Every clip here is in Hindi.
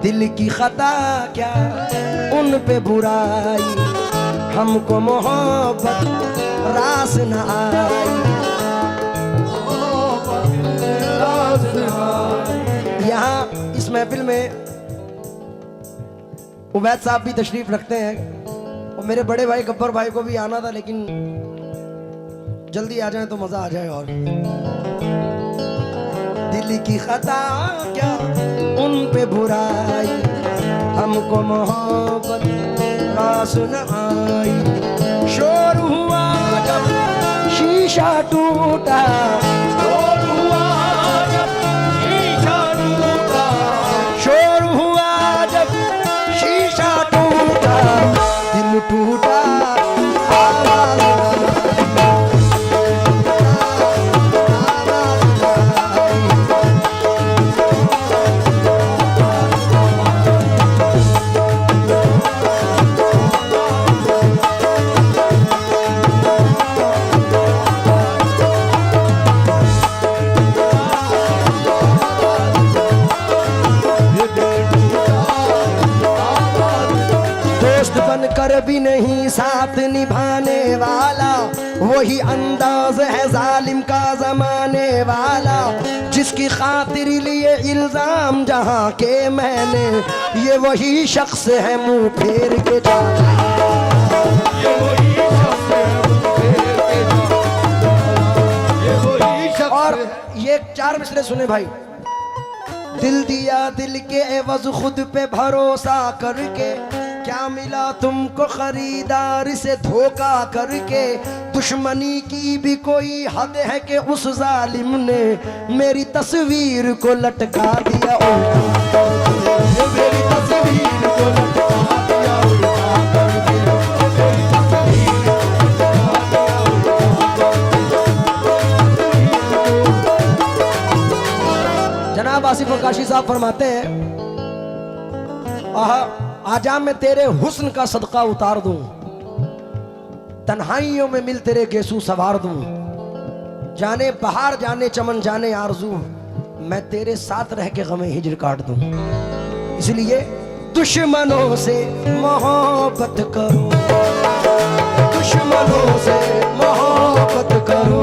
दिल की खता क्या उन पे बुराई, हमको मोहब्बत रास न आई। यहाँ इस महफिल में उबैद साहब भी तशरीफ रखते हैं और मेरे बड़े भाई गब्बर भाई को भी आना था, लेकिन जल्दी आ जाए तो मजा आ जाए। और दिल की खता क्या उन पे बुराई, हमको मोहब्बत रास न आई। शोर हुआ जब शीशा टूटा, शोर हुआ जब शीशा टूटा, शोर हुआ जब शीशा टूटा, दिल टूटा कर भी नहीं साथ निभाने वाला, वही अंदाज है जालिम का जमाने वाला। जिसकी खातिर लिए इल्जाम जहां के मैंने, ये वही शख्स है मुंह फेर के जाना, ये वही शख्स है मुंह फेर के जाना, ये वही शख्स। और ये 4 मिसरे सुने भाई। दिल दिया दिल के एवज खुद पे भरोसा करके, क्या मिला तुमको खरीदार से धोखा करके। दुश्मनी की भी कोई हद है कि उस जालिम ने मेरी तस्वीर को लटका दिया उल्टा, मेरी तस्वीर को लटका दिया उल्टा करके। जनाब आसिफ प्रकाशी साहब फरमाते हैं, आजा मैं तेरे हुस्न का सदका उतार दूं, तन्हाइयों में मिल तेरे गेसू सवार दूं। जाने बहार जाने चमन जाने आरज़ू, मैं तेरे साथ रह के गमे हिजर काट दूं। इसलिए दुश्मनों से मोहब्बत करो, दुश्मनों से मोहब्बत करो,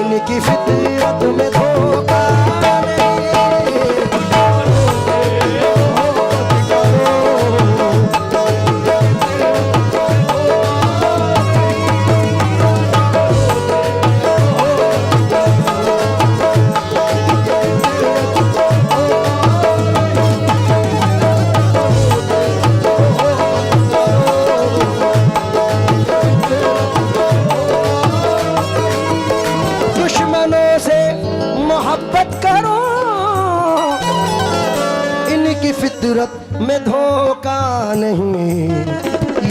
इनकी फितरत में धोखा फितरत में धोखा नहीं।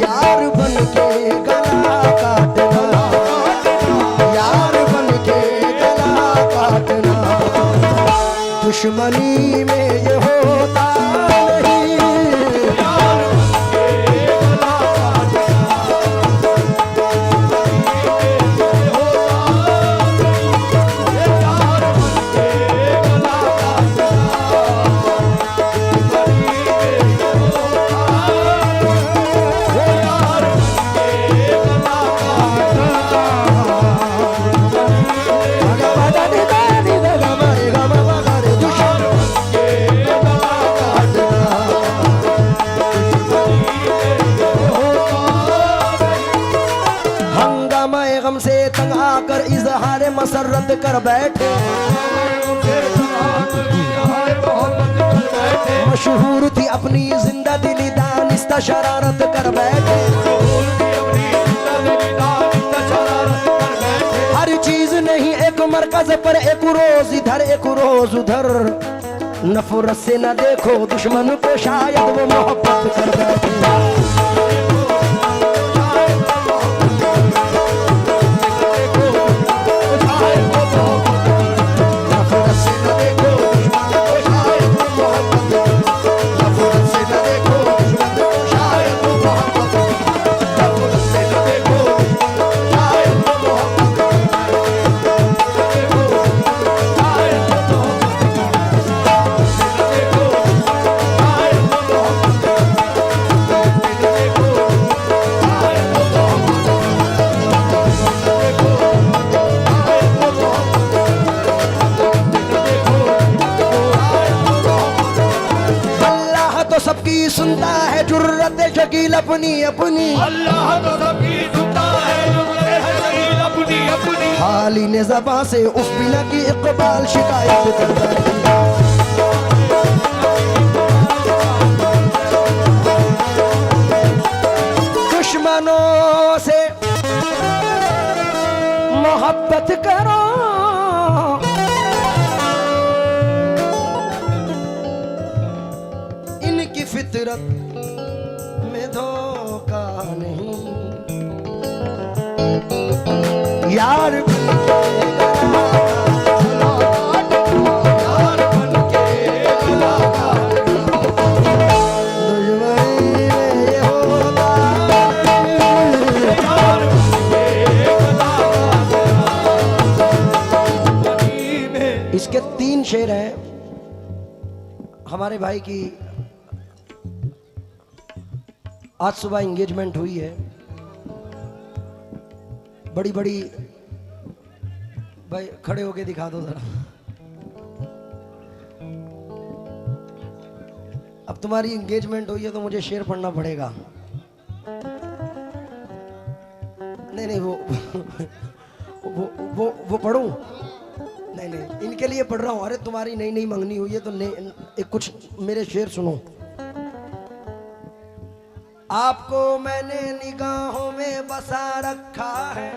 यार बन के गला काटना, यार बन के गला काटना, दुश्मनी में ये होता नहीं। यार बन के गला काटना, दुश्मनी में ये होता तंग आकर इजहार मसरत कर बैठे। मशहूर थी अपनी जिंदा दिली दानिस्ता शरारत कर बैठे। हर चीज नहीं एक मरकज पर, एक रोज इधर एक रोज उधर। नफरत से न देखो दुश्मन को, शायद वो मोहब्बत कर बैठे। सबकी सुनता है जुर्रत शकील अपनी अपनी। अल्लाह तो सबकी सुनता है जुर्रत शकील अपनी अपनी। हाली ने ज़बां से उफ बिना की इकबाल शिकायत करता है। दुश्मनों से मोहब्बत करो, फितरत में धोखा नहीं। यार इसके 3 शेर हैं। हमारे भाई की आज सुबह एंगेजमेंट हुई है। बड़ी बड़ी भाई खड़े होके दिखा दो जरा। अब तुम्हारी एंगेजमेंट हुई है तो मुझे शेर पढ़ना पड़ेगा। नहीं नहीं वो पढ़ूं? नहीं नहीं इनके लिए पढ़ रहा हूं। अरे तुम्हारी नई नई मंगनी हुई है तो एक कुछ मेरे शेर सुनो। आपको मैंने निगाहों में बसा रखा है,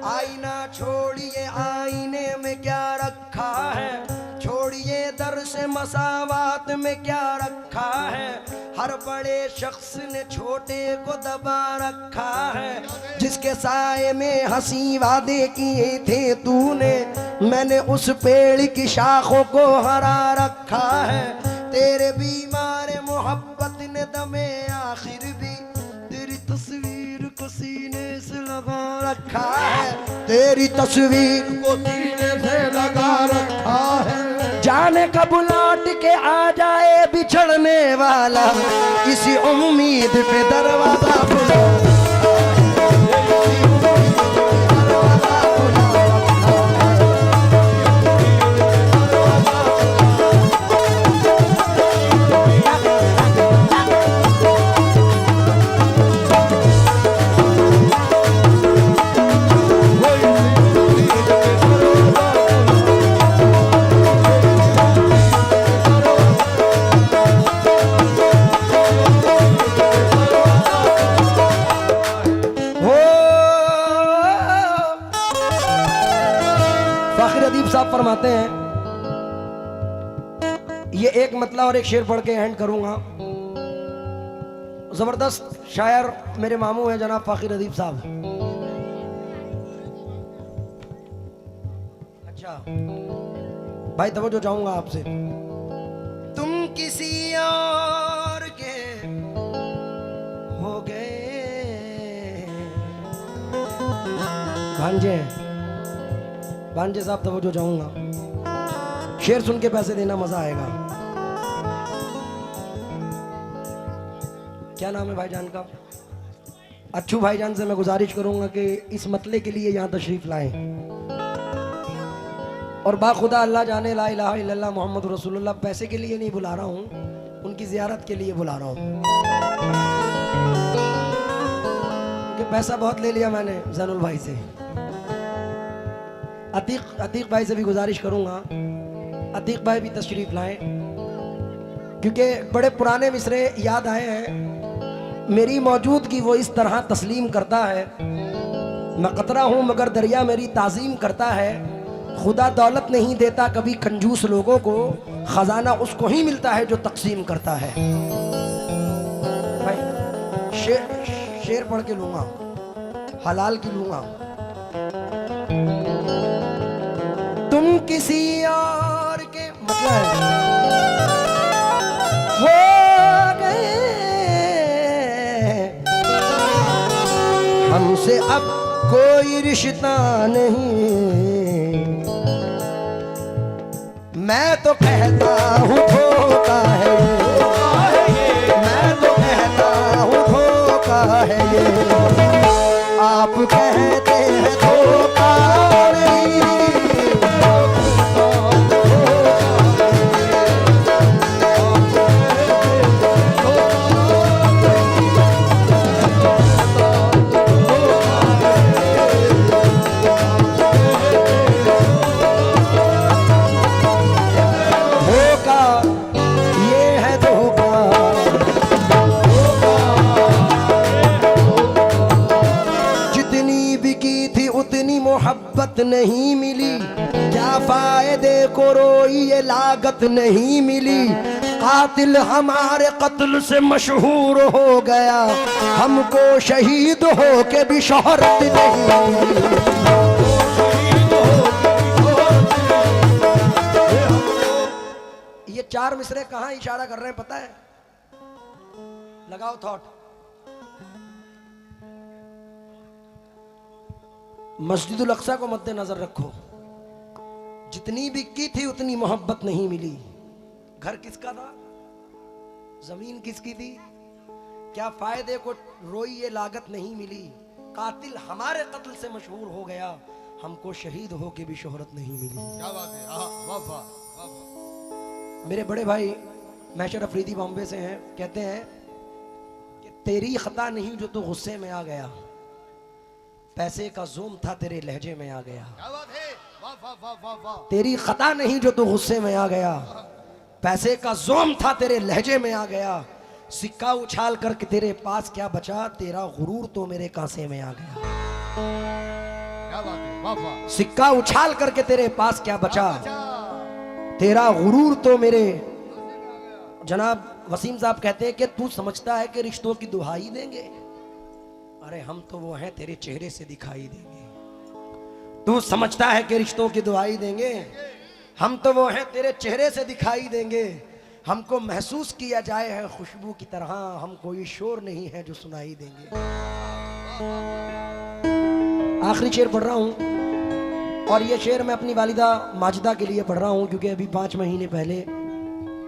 आईना छोड़िए आईने में क्या रखा है। छोड़िए दर से मसावात में क्या रखा है। हर बड़े शख्स ने छोटे को दबा रखा है। जिसके साए में हंसी वादे किए थे तूने, मैंने उस पेड़ की शाखों को हरा रखा है। तेरे बीमार मोहब्बत ने दमे आखिर भी तेरी तस्वीर को सीने से लगा रखा है। तेरी तस्वीर को सीने से लगा रखा है। जाने कब लौट के आ जाए बिछड़ने वाला, इसी उम्मीद पे दरवाजा खुला। साहब फरमाते हैं, ये एक मतला और एक शेर पढ़ के एंड करूंगा। जबरदस्त शायर मेरे मामू हैं जनाब फाखिर अदीब साहब। अच्छा भाई तवज्जो चाहूंगा आपसे। तुम किसी और के हो गए भांजे भांजे साहब तवज्जो चाहूंगा। शेर सुन के पैसे देना, मजा आएगा। क्या नाम है भाईजान का? अच्छू भाईजान से मैं गुजारिश करूंगा कि इस मतले के लिए यहाँ तशरीफ लाएं। और बाखुदा अल्लाह जाने ला इलाहा इल्लल्लाह मोहम्मद रसूलुल्लाह पैसे के लिए नहीं बुला रहा हूँ, उनकी ज़ियारत के लिए बुला रहा हूँ। कि पैसा बहुत ले लिया मैंने जैनुल भाई से, अतीक भाई से भी गुजारिश करूंगा, अतीक भाई भी तशरीफ लाएं, क्योंकि बड़े पुराने मिसरे याद आए हैं। मेरी मौजूदगी वो इस तरह तस्लीम करता है, मैं कतरा हूं मगर दरिया मेरी ताज़ीम करता है। खुदा दौलत नहीं देता कभी कंजूस लोगों को, खजाना उसको ही मिलता है जो तकसीम करता है। भाई शेर पढ़ के लूंगा, हलाल की लूंगा। तुम किसी और के मतलब हो गए, हमसे अब कोई रिश्ता नहीं। मैं तो कहता हूँ धोखा है ये, मैं तो कहता हूँ धोखा है ये, आप कहते हैं धोखा नहीं। मोहब्बत नहीं मिली, क्या फायदे को रोई ये लागत नहीं मिली। कातिल हमारे कत्ल से मशहूर हो गया, हमको शहीद हो के भी शोहरत नहीं मिली। ये चार मिसरे कहाँ इशारा कर रहे हैं पता है? लगाओ थॉट। मस्जिदुल अक्सा को मद्देनजर रखो, जितनी भी की थी उतनी मोहब्बत नहीं मिली। घर किसका था, जमीन किसकी थी, क्या फायदे को रोई ये लागत नहीं मिली। कातिल हमारे कत्ल से मशहूर हो गया, हमको शहीद हो के भी शोहरत नहीं मिली। क्या बात है, वाह वाह वाह। मेरे बड़े भाई मैशर अफरीदी बॉम्बे से हैं, कहते हैं कि तेरी खता नहीं जो तू गुस्से में आ गया, पैसे का जोम था तेरे लहजे में आ गया। क्या बात है, वाह वाह वाह वाह वाह। तेरी खता नहीं जो तू गुस्से में आ गया, पैसे का जोम था तेरे लहजे में आ गया। सिक्का उछाल करके तेरे पास क्या बचा, तेरा गुरूर तो मेरे कांसे में आ गया। क्या बात है, वाह वाह। सिक्का उछाल करके तेरे पास क्या बचा, तेरा गुरूर तो मेरे। जनाब वसीम साहब कहते हैं कि तू समझता है कि रिश्तों की दुहाई देंगे, अरे हम तो वो हैं तेरे चेहरे से दिखाई देंगे। तू समझता है कि रिश्तों की दुआई देंगे, हम तो वो हैं तेरे चेहरे से दिखाई देंगे। हमको महसूस किया जाए है खुशबू की तरह, हम कोई शोर नहीं है जो सुनाई देंगे। आखिरी शेर पढ़ रहा हूं, और ये शेर मैं अपनी वालिदा माजिदा के लिए पढ़ रहा हूं, क्योंकि अभी 5 महीने पहले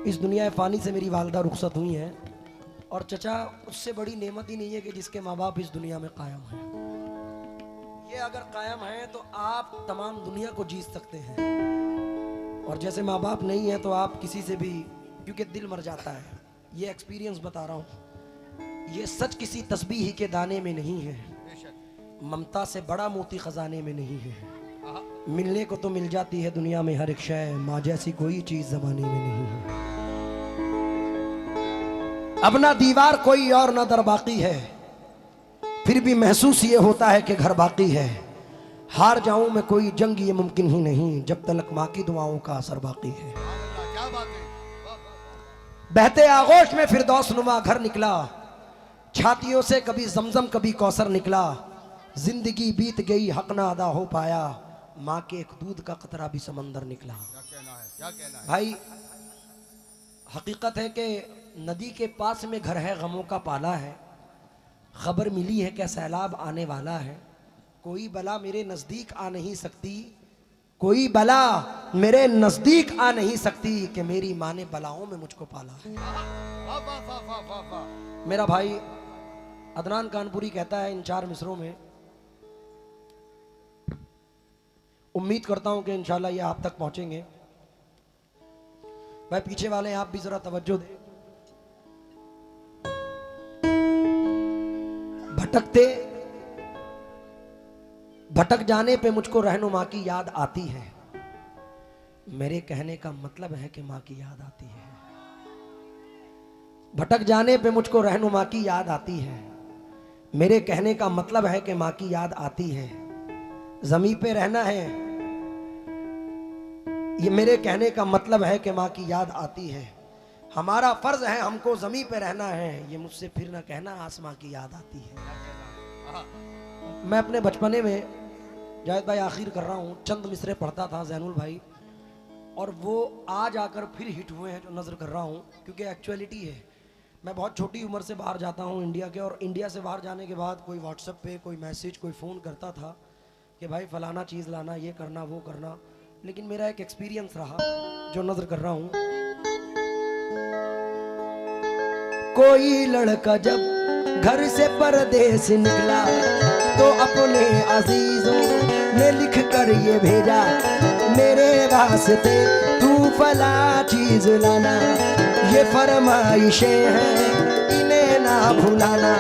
इस दुनिया फानी से मेरी वालिदा रुखसत हुई हैं। और चचा, उससे बड़ी नेमत ही नहीं है कि जिसके माँ बाप इस दुनिया में कायम हैं। ये अगर कायम हैं तो आप तमाम दुनिया को जीत सकते हैं, और जैसे माँ बाप नहीं है तो आप किसी से भी, क्योंकि दिल मर जाता है। ये एक्सपीरियंस बता रहा हूँ, ये सच किसी तस्बीह के दाने में नहीं है, ममता से बड़ा मोती खजाने में नहीं है। मिलने को तो मिल जाती है दुनिया में हर एक शय, माँ जैसी कोई चीज जमाने में नहीं है। अब ना दीवार कोई और ना दर बाकी है, फिर भी महसूस ये होता है कि घर बाकी है। हार जाऊं मैं कोई जंग ये मुमकिन ही नहीं, जब तक माँ की दुआओं का असर बाकी है। क्या बात है। बहते आगोश में फिरदौस नुमा घर निकला, छातियों से कभी जमजम कभी कौसर निकला। जिंदगी बीत गई हक ना अदा हो पाया, माँ के एक दूध का कतरा भी समंदर निकला। क्या कहना है, क्या कहना है भाई, हकीकत है कि नदी के पास में घर है, गमों का पाला है। खबर मिली है कि सैलाब आने वाला है। कोई बला मेरे नज़दीक आ नहीं सकती, कोई बला मेरे नज़दीक आ नहीं सकती, कि मेरी माँ ने बलाओं में मुझको पाला है। वाह वाह वाह वाह वाह वाह। मेरा भाई अदनान कानपुरी कहता है इन 4 मिसरों में, उम्मीद करता हूं कि इंशाल्लाह ये आप तक पहुंचेंगे। भाई पीछे वाले आप भी जरा तवज्जो दें। भटकते भटक जाने पे मुझको रहनुमा की याद आती है, मेरे कहने का मतलब है कि माँ की याद आती है। भटक जाने पे मुझको रहनुमा की याद आती है, मेरे कहने का मतलब है कि माँ की याद आती है। जमीन पे रहना है, ये मेरे कहने का मतलब है कि माँ की याद आती है। हमारा फर्ज है, हमको जमीन पे रहना है, ये मुझसे फिर ना कहना आसमां की याद आती है। मैं अपने बचपने में, जावेद भाई आखिर कर रहा हूँ, चंद मिसरे पढ़ता था जैनुल भाई, और वो आज आकर फिर हिट हुए हैं जो नज़र कर रहा हूँ, क्योंकि एक्चुअलिटी है। मैं बहुत छोटी उम्र से बाहर जाता हूँ इंडिया के, और इंडिया से बाहर जाने के बाद कोई व्हाट्सएप पे कोई मैसेज, कोई फ़ोन करता था कि भाई फलाना चीज़ लाना, ये करना, वो करना। लेकिन मेरा एक एक्सपीरियंस रहा जो नज़र कर रहा हूँ। कोई लड़का जब घर से परदेस निकला तो अपने अजीजों ने लिख कर ये भेजा, मेरे वास्ते तू फला चीज लाना, ये फरमाइशें हैं इन्हें ना भुलाना।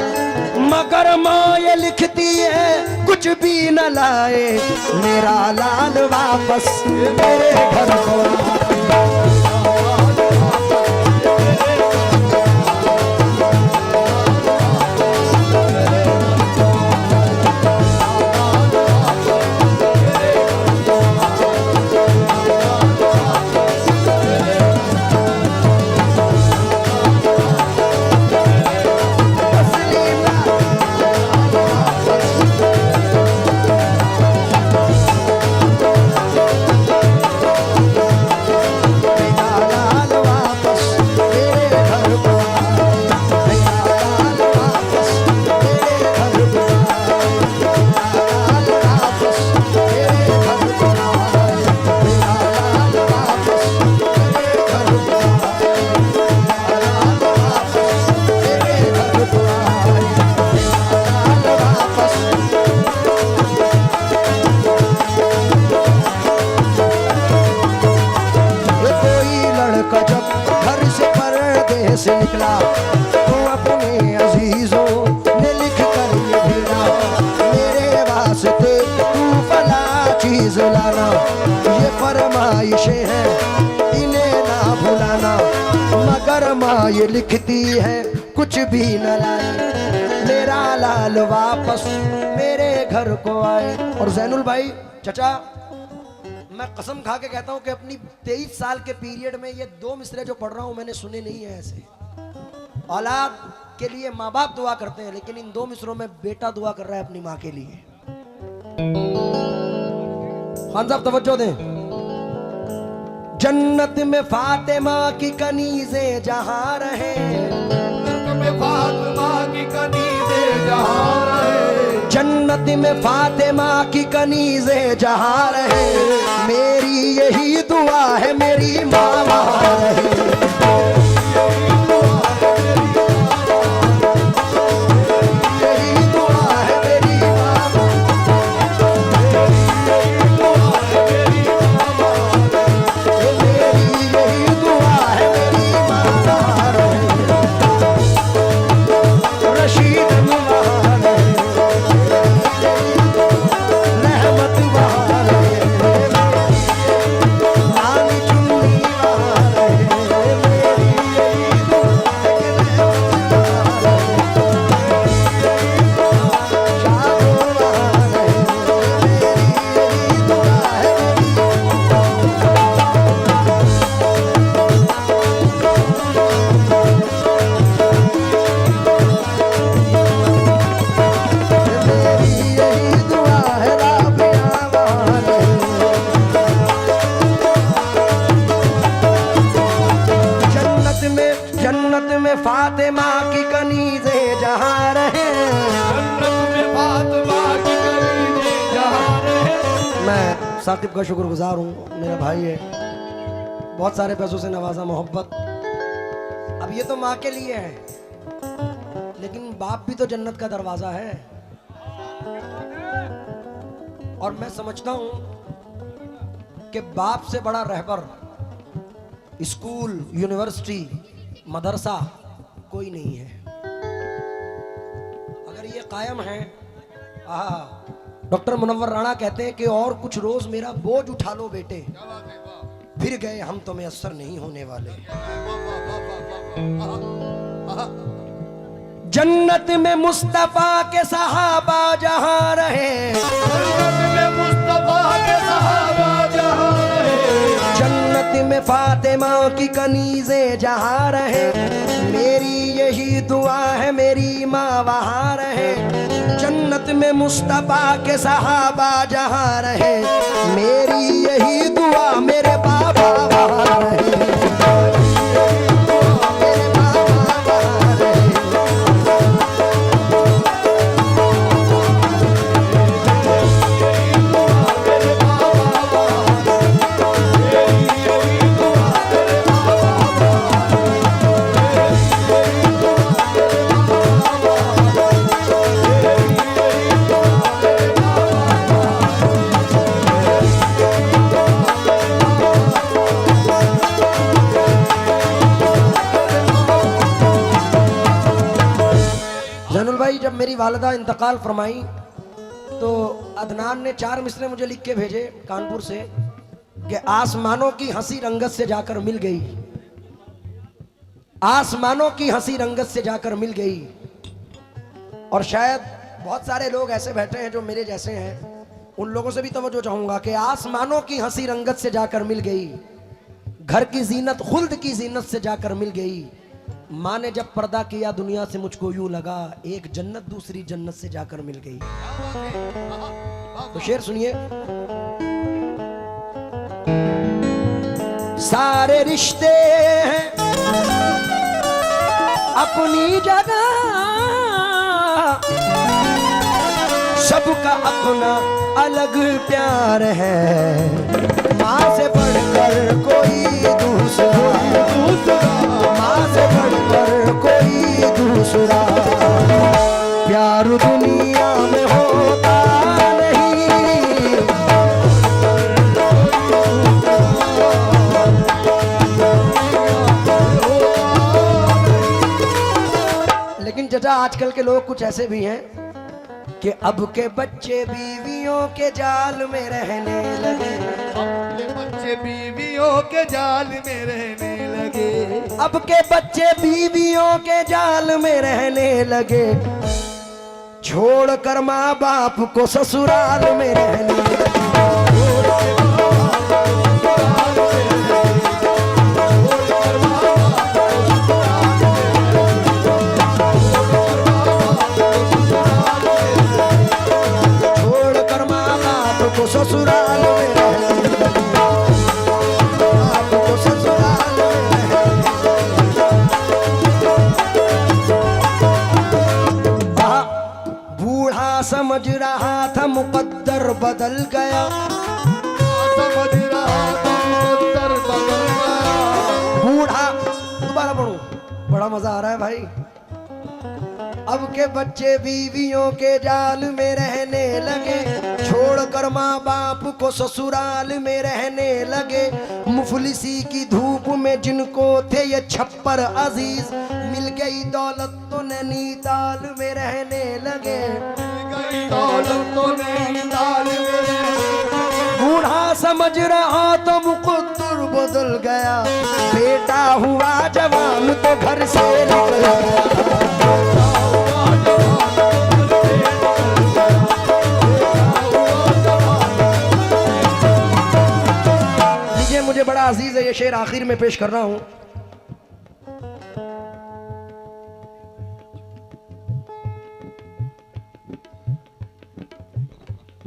मगर माँ ये लिखती है कुछ भी न लाए, मेरा लाल वापस मेरे घर को। से निकला तो अपने अजीजों ने लिख कर ये भेजा, मेरे वास्ते तू फला चीज लाना, ये फरमाइशें हैं इन्हें ना भुलाना। मगर माँ ये लिखती है कुछ भी न लाए, मेरा लाल वापस मेरे घर को आए। और जैनुल भाई चचा, मैं कसम खा के कहता हूं कि अपनी 23 साल के पीरियड में ये दो मिसरे जो पढ़ रहा हूं मैंने सुने नहीं है ऐसे। औलाद के लिए माँ बाप दुआ करते हैं, लेकिन इन दो मिसरों में बेटा दुआ कर रहा है अपनी माँ के लिए। खान साहब तवज्जो दें। जन्नत में फातिमा की कनीज़ें जहां रहे, फातिमा की कनीज़ें जहां रहे, जन्नत में फातिमा की कनीज़ें जहां रहे, मेरी यही दुआ है मेरी माँ वहां रहे। फातिमा की कनीज़ें जहां रहे, जन्नत में फातिमा की कनीज़ें जहां रहे। मैं साकिब का शुक्रगुजार हूँ, मेरा भाई है, बहुत सारे पैसों से नवाजा, मोहब्बत। अब ये तो माँ के लिए है, लेकिन बाप भी तो जन्नत का दरवाजा है। और मैं समझता हूँ कि बाप से बड़ा रहबर स्कूल, यूनिवर्सिटी, मदरसा कोई नहीं है। अगर ये कायम है डॉक्टर मुनव्वर राणा कहते हैं कि और कुछ रोज मेरा बोझ उठा लो बेटे, फिर गए हम तो मैसर नहीं होने वाले। जन्नत में मुस्तफा के सहाबा जहां रहे, जन्नत में मुस्तफा के सहाबा जहां रहे, जन्नत में फातिमा की कनीज़े जहां रहे, मेरी यही दुआ है मेरी माँ वहां रहे। जन्नत में मुस्तफा के सहाबा जहां रहे, मेरी यही दुआ मेरे बाबा वहां रहे, मेरे बाबा वहां रहे। जब मेरी वालिदा इंतकाल फरमाई तो अदनान ने 4 मिसरे मुझे लिख के भेजे कानपुर से कि आसमानों की हंसी रंगत से जाकर मिल गई, आसमानों की हंसी रंगत से जाकर मिल गई। और शायद बहुत सारे लोग ऐसे बैठे हैं जो मेरे जैसे हैं, उन लोगों से भी तवज्जो चाहूंगा कि आसमानों की हंसी रंगत से जाकर मिल गई, घर की जीनत खुल्द की जीनत से जाकर मिल गई। माँ ने जब पर्दा किया दुनिया से मुझको यूं लगा एक जन्नत दूसरी जन्नत से जाकर मिल गई। तो शेर सुनिए। सारे रिश्ते हैं अपनी जगह, सबका अपना अलग प्यार है, माँ से बढ़कर कोई दूसरा, माँ से बढ़कर कोई दूसरा प्यार दुनिया में होता नहीं। लेकिन चाचा आजकल के लोग कुछ ऐसे भी हैं कि अब के बच्चे बीवियों के जाल में रहने लगे, बच्चे बीवियों के जाल में रहने लगे, अब के बच्चे बीवियों के जाल में रहने लगे, छोड़कर माँ बाप को ससुराल में रहने लगे। छोड़कर माँ बाप को ससुराल में रहने लगे, आपको ससुराल में समझ रहा था मुकद्दर बदल गया, समझ रहा था मुकद्दर बदल गया। बूढ़ा, दोबारा पढ़ूं, बड़ा मजा आ रहा है भाई। अब के बच्चे बीवियों के जाल में रहने लगे, छोड़कर माँ बाप को ससुराल में रहने लगे। मुफलिसी की धूप में जिनको थे ये छप्पर अजीज, मिल गई दौलत तो नैनीताल में रहने लगे, दौलत तो नैनीताल में। बूढ़ा समझ रहा तो मुकद्दर बदल गया, बेटा हुआ जवान तो घर से निकल गया। मुझे बड़ा अजीज है ये शेर आखिर में पेश कर रहा हूं।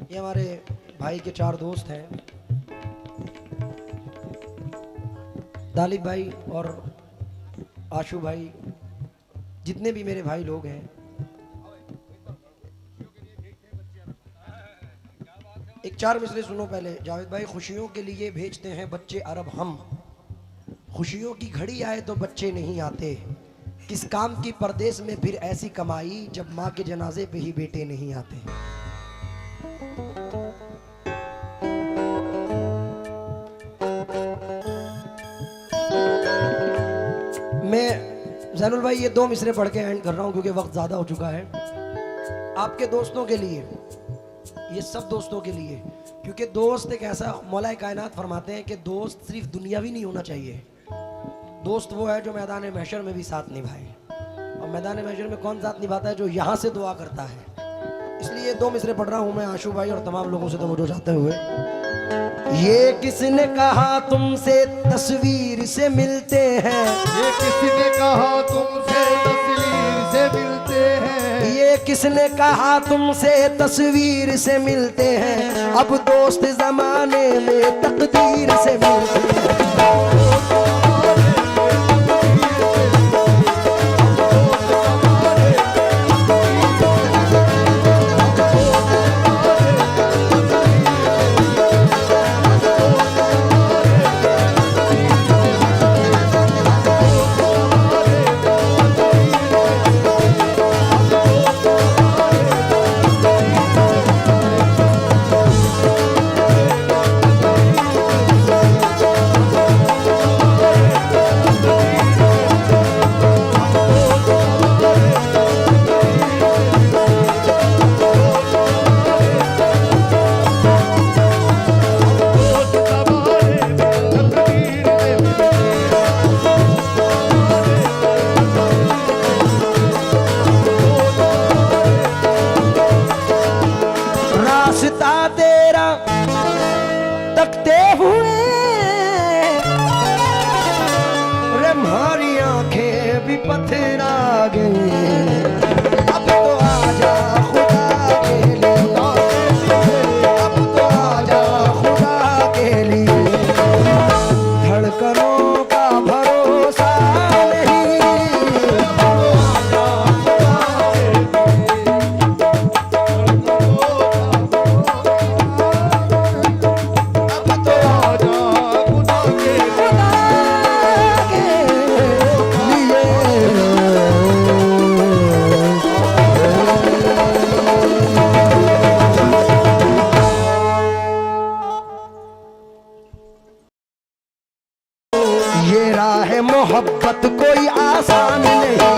ये हमारे भाई के 4 दोस्त हैं, दालिब भाई और आशु भाई, जितने भी मेरे भाई लोग हैं। एक 4 मिसरे सुनो पहले। जावेद भाई, खुशियों के लिए भेजते हैं बच्चे अरब हम, खुशियों की घड़ी आए तो बच्चे नहीं आते, किस काम की परदेश में फिर ऐसी कमाई जब माँ के जनाजे पे ही बेटे नहीं आते। मैं जैनुल भाई ये 2 मिसरे पढ़ के एंड कर रहा हूँ क्योंकि वक्त ज्यादा हो चुका है। आपके दोस्तों के लिए ये सब दोस्तों के लिए, क्योंकि दोस्त एक ऐसा, मौला कायनात फरमाते हैं कि दोस्त सिर्फ दुनियावी नहीं होना चाहिए। दोस्त वो है जो मैदान महशर में भी साथ निभाए, और मैदान महशर में कौन साथ निभाता है? जो यहाँ से दुआ करता है। इसलिए 2 मिसरे पढ़ रहा हूँ मैं आशू भाई और तमाम लोगों से तवज्जो चाहते हुए। ये किसने कहा तुमसे तस्वीर से मिलते हैं, ये किसने कहा तुमसे तस्वीर से मिलते हैं, ये किसने कहा तुमसे तस्वीर से मिलते हैं, अब दोस्त जमाने में तकदीर से मिलते हैं। तकते हुए रे हमारी आंखें भी पथरा गई, अब तो आजा खुदा के लिए, अब तो आजा खुदा के लिए, धड़कनों का भरोसा नहीं, ये राह मोहब्बत कोई आसान नहीं है,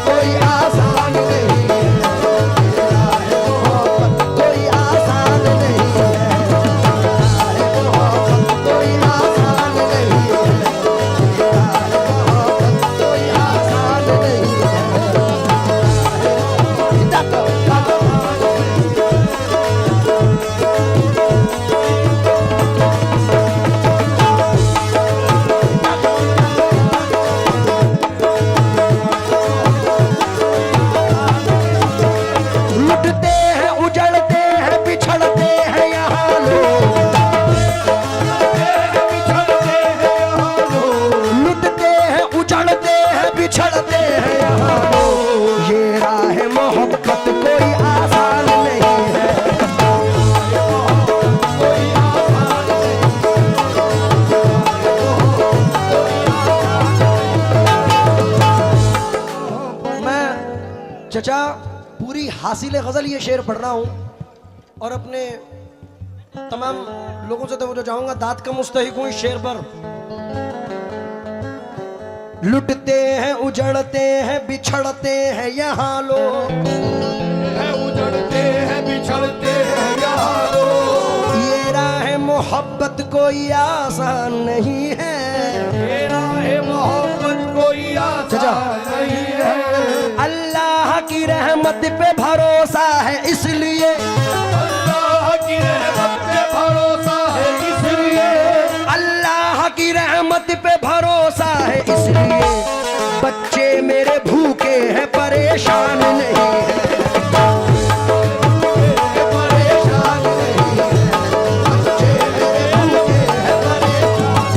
कोई आसान नहीं है, ये राह मोहब्बत कोई आसान नहीं है, राह मोहब्बत कोई आसान नहीं है, राह मोहब्बत कोई आसान नहीं है। बिछड़ते हैं यहाँ लोग, ये राह मोहब्बत कोई आसान नहीं है, कोई आसान नहीं। मैं चचा पूरी हासिल गजल ये शेर पढ़ रहा हूँ और अपने तमाम लोगों से तो जाऊंगा, दाद का मुस्तहिक हूँ इस शेर पर। लुटते हैं उजड़ते हैं बिछड़ते हैं यहाँ लोग, उजड़ते हैं बिछड़ते हैं यहाँ लोग, ये राह मोहब्बत कोई आसान नहीं है, ये राह मोहब्बत कोई आसान नहीं है, अल्लाह की रहमत पे भरोसा है इसलिए, अल्लाह की रहमत पे भरोसा है इसलिए, अल्लाह की रहमत पे भरोसा है इसलिए, बच्चे मेरे भूखे हैं परेशान नहीं है, परेशान नहीं है, बच्चे मेरे भूखे हैं परेशान।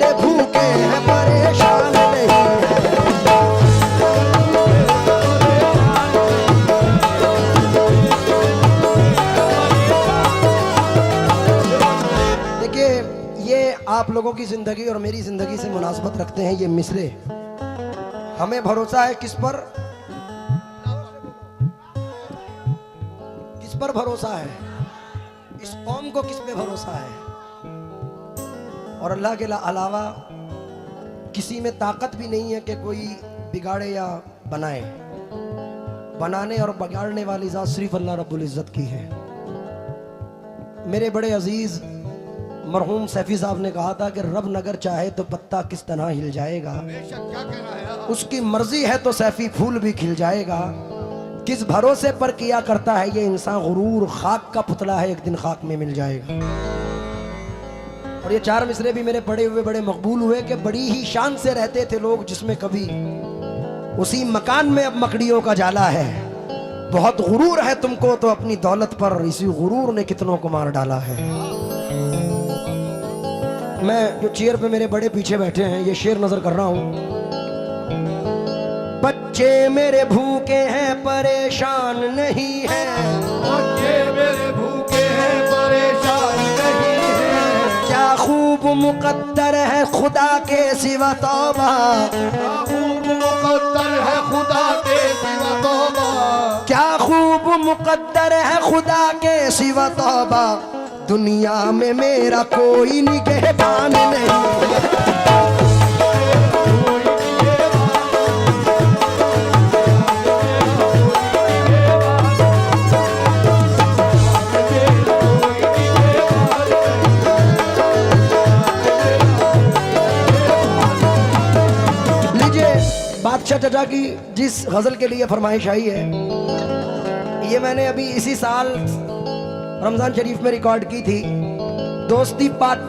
मेरे भूखे हैं परेशान नहीं है। देखिए, ये आप लोगों की जिंदगी और मेरी जिंदगी से मुनासबत रखते हैं ये मिसरे। हमें भरोसा है किस पर? किस पर भरोसा है? इस कौम को किस पे भरोसा है? और अल्लाह के अलावा किसी में ताकत भी नहीं है कि कोई बिगाड़े या बनाए। बनाने और बिगाड़ने वाली ज़ात सिर्फ अल्लाह रब्बुल इज़्ज़त की है। मेरे बड़े अजीज मरहूम सैफी साहब ने कहा था कि रब नगर चाहे तो पत्ता किस तरह हिल जाएगा, उसकी मर्जी है तो सैफी फूल भी खिल जाएगा। किस भरोसे पर किया करता है ये इंसान गुरूर, खाक का पुतला है एक दिन खाक में मिल जाएगा। और ये चार मिसरे भी मेरे पढ़े हुए बड़े मकबूल हुए कि बड़ी ही शान से रहते थे लोग जिसमें कभी उसी मकान में अब मकड़ियों का जाला है। बहुत गुरूर है तुमको तो अपनी दौलत पर, इसी गुरूर ने कितनों को मार डाला है। मैं जो चेयर पे मेरे बड़े पीछे बैठे हैं ये शेर नजर कर रहा हूं। बच्चे मेरे भूखे हैं परेशान नहीं है, बच्चे मेरे भूखे हैं परेशान नहीं है। क्या खूब मुकद्दर है खुदा के सिवा तौबा, खूब मुकद्दर है खुदा के सिवा तौबा। क्या खूब मुकद्दर है खुदा के सिवा तौबा, दुनिया में मेरा कोई निगहबान नहीं। लीजिए, बादशाह चाचा की जिस गजल के लिए फरमाइश आई है ये मैंने अभी इसी साल रमजान शरीफ में रिकॉर्ड की थी। दोस्ती पार्ट